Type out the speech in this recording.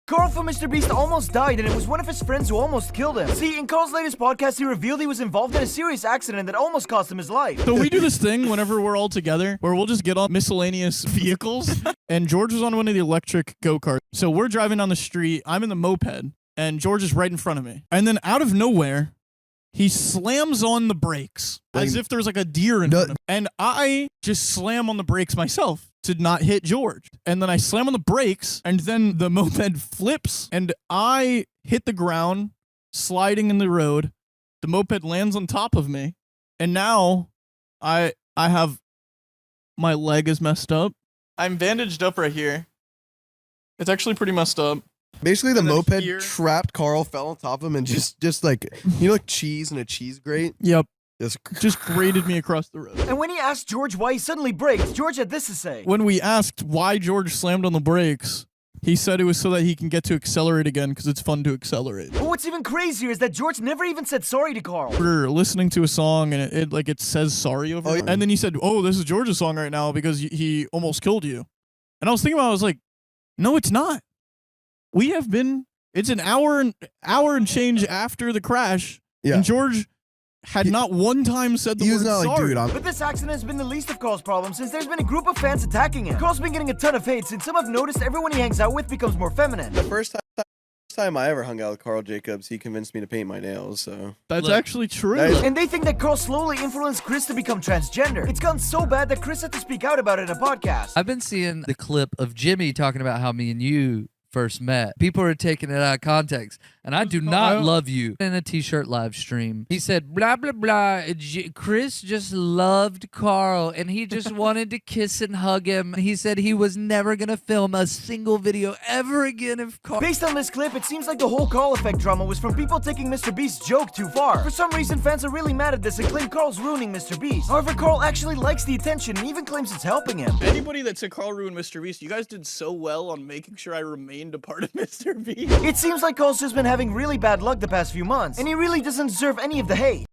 Karl from Mr. Beast almost died, and it was one of his friends who almost killed him. See, in Karl's latest podcast, he revealed he was involved in a serious accident that almost cost him his life. So we do this thing whenever we're all together, where we'll just get on miscellaneous vehicles, and George was on one of the electric go-karts. So we're driving down the street, I'm in the moped, and George is right in front of me. And then out of nowhere, he slams on the brakes as if there's like a deer in front of him. And I just slam on the brakes myself to not hit George. And then I slam on the brakes, and then the moped flips, and I hit the ground, sliding in the road. The moped lands on top of me, and now I have my leg is messed up. I'm bandaged up right here. It's actually pretty messed up. Basically, the moped here. trapped Karl, fell on top of him, and just like, you know, like cheese in a cheese grate? Yep. Just grated me across the road. And when he asked George why he suddenly braked, George had this to say. When we asked why George slammed on the brakes, he said it was so that he can get to accelerate again because it's fun to accelerate. But what's even crazier is that George never even said sorry to Karl. We're listening to a song and it says sorry over it. And then he said, "Oh, this is George's song right now because he almost killed you." And I was thinking about it, I was like, "No, it's not. We have been. It's an hour and change after the crash, and George had not one time said the word sorry." Like, dude, but this accident has been the least of Karl's problems since there's been a group of fans attacking him. Karl's been getting a ton of hate since some have noticed everyone he hangs out with becomes more feminine. The first time I ever hung out with Karljacobs, he convinced me to paint my nails, so... That's actually true. And they think that Karl slowly influenced Chris to become transgender. It's gotten so bad that Chris had to speak out about it in a podcast. I've been seeing the clip of Jimmy talking about how me and you first met. People are taking it out of context, and I do not love you. In a t-shirt live stream, he said, blah, blah, blah, Chris just loved Karl, and he just wanted to kiss and hug him. He said he was never gonna film a single video ever again of Karl. Based on this clip, it seems like the whole Karl effect drama was from people taking Mr. Beast's joke too far. For some reason, fans are really mad at this and claim Karl's ruining Mr. Beast. However, Karl actually likes the attention and even claims it's helping him. Anybody that said Karl ruined Mr. Beast, you guys did so well on making sure I remained a part of Mr. Beast. It seems like Karl's just been having really bad luck the past few months, and he really doesn't deserve any of the hate.